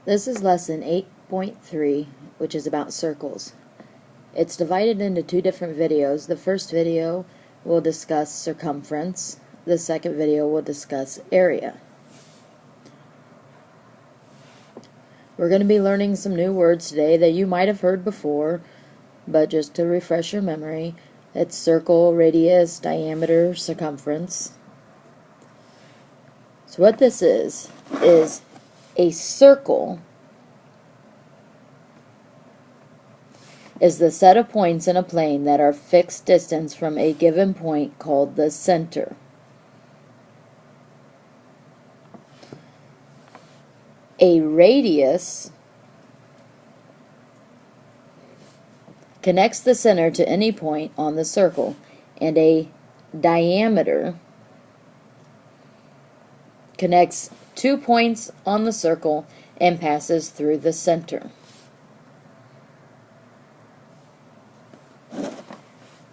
This is lesson 8.3, which is about circles. It's divided into two different videos. The first video will discuss circumference. The second video will discuss area. We're going to be learning some new words today that you might have heard before, but just to refresh your memory, it's circle, radius, diameter, circumference. So what this is a circle is the set of points in a plane that are fixed distance from a given point called the center. A radius connects the center to any point on the circle, and a diameter connects 2 points on the circle and passes through the center.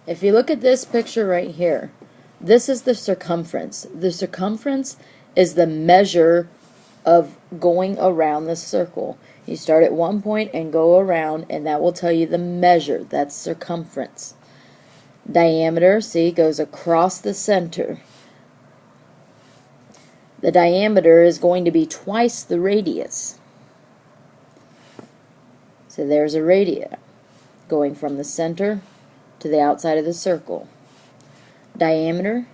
If you look at this picture right here, this is the circumference. The circumference is the measure of going around the circle. You start at one point and go around, and that will tell you the measure. That's circumference. Diameter, see, goes across the center. The diameter is going to be twice the radius. So there's a radius going from the center to the outside of the circle. Diameter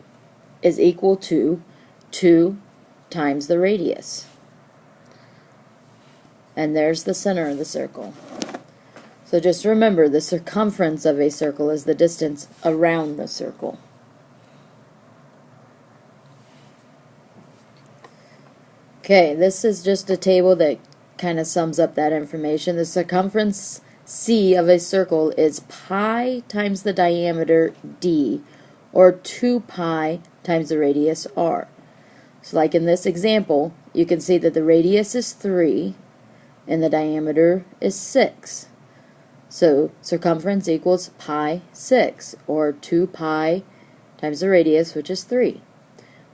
is equal to 2 times the radius. And there's the center of the circle. So just remember, the circumference of a circle is the distance around the circle. Okay, this is just a table that kind of sums up that information. The circumference C of a circle is pi times the diameter d, or 2 pi times the radius r. So like in this example, you can see that the radius is 3 and the diameter is 6. So circumference equals pi 6, or 2 pi times the radius, which is 3.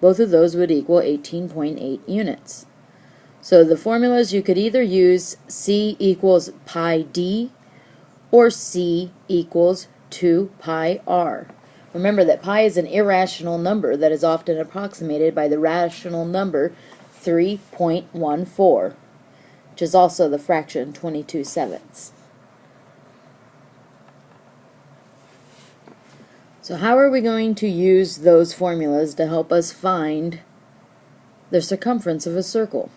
Both of those would equal 18.8 units. So the formulas, you could either use C equals pi d or C equals 2 pi r. Remember that pi is an irrational number that is often approximated by the rational number 3.14, which is also the fraction 22/7. So how are we going to use those formulas to help us find the circumference of a circle?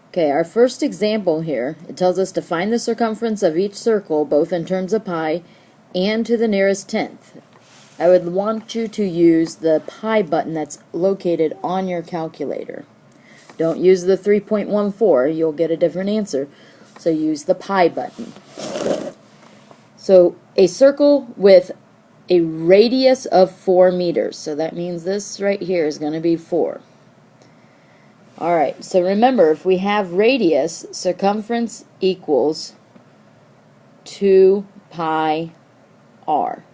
Okay, our first example here, it tells us to find the circumference of each circle, both in terms of pi and to the nearest tenth. I would want you to use the pi button that's located on your calculator. Don't use the 3.14, you'll get a different answer. So use the pi button. So a circle with a radius of 4 meters. So that means this right here is going to be 4. Alright, so remember, if we have radius, circumference equals 2 pi r.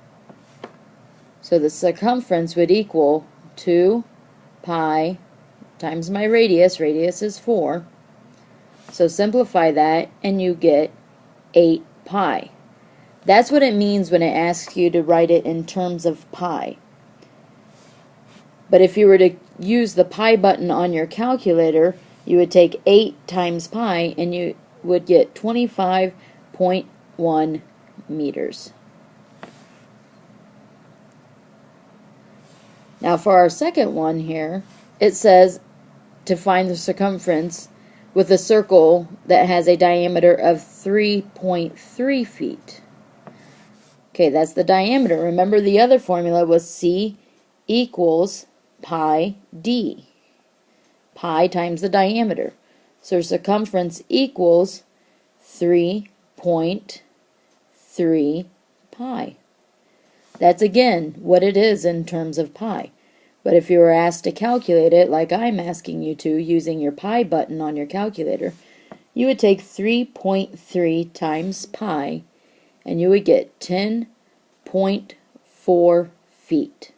So the circumference would equal 2 pi times my radius. Radius is 4. So simplify that and you get 8 pi. That's what it means when it asks you to write it in terms of pi. But if you were to use the pi button on your calculator, you would take 8 times pi and you would get 25.1 meters. Now for our second one here, it says to find the circumference with a circle that has a diameter of 3.3 feet. Okay, that's the diameter. Remember, the other formula was C equals pi d. Pi times the diameter. So circumference equals 3.3 pi. That's again what it is in terms of pi. But if you were asked to calculate it like I'm asking you to using your pi button on your calculator, you would take 3.3 times pi and you would get 10.4 feet.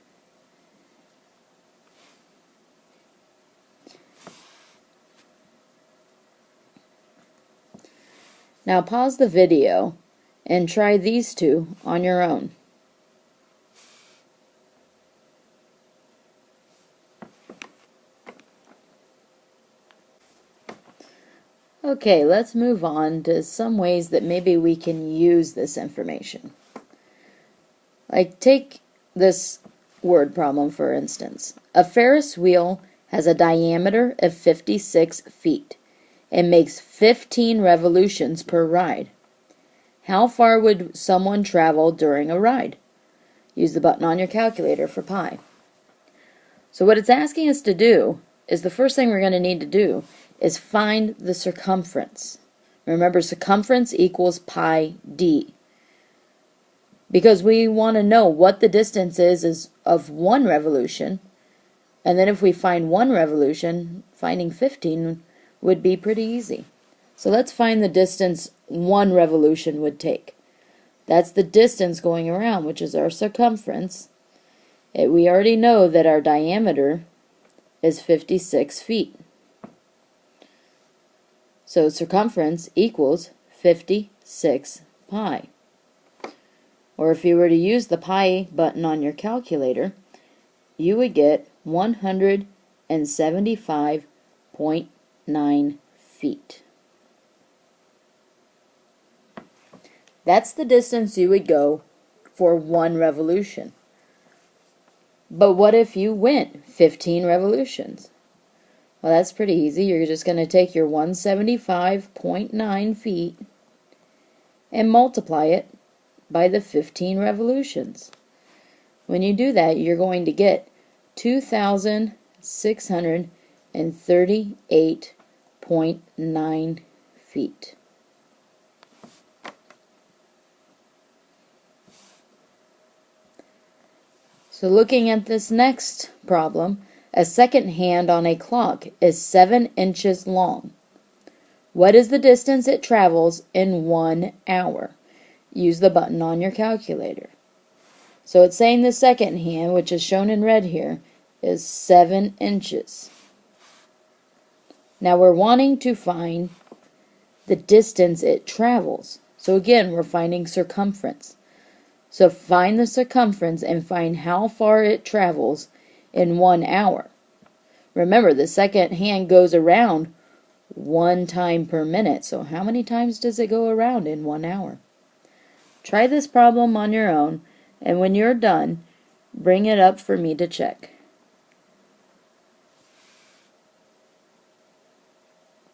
Now pause the video and try these two on your own. Okay, let's move on to some ways that maybe we can use this information. Like, take this word problem for instance. A Ferris wheel has a diameter of 56 feet and makes 15 revolutions per ride. How far would someone travel during a ride? Use the button on your calculator for pi. So what it's asking us to do is the first thing we're going to need to do is find the circumference. Remember, circumference equals pi d. Because we want to know what the distance is of one revolution, and then if we find one revolution, finding 15 would be pretty easy. So let's find the distance one revolution would take. That's the distance going around, which is our circumference. We already know that our diameter is 56 feet. So circumference equals 56 pi. Or if you were to use the pi button on your calculator, you would get 175.9 feet. That's the distance you would go for one revolution. But what if you went 15 revolutions? Well, that's pretty easy. You're just going to take your 175.9 feet and multiply it by the 15 revolutions. When you do that, you're going to get 2,638.9 feet. So looking at this next problem, a second hand on a clock is 7 inches long. What is the distance it travels in 1 hour? Use the button on your calculator. So it's saying the second hand, which is shown in red here, is 7 inches. Now we're wanting to find the distance it travels. So again, we're finding circumference. So find the circumference and find how far it travels in 1 hour. Remember, the second hand goes around 1 time per minute. So how many times does it go around in 1 hour? Try this problem on your own, and when you're done, bring it up for me to check.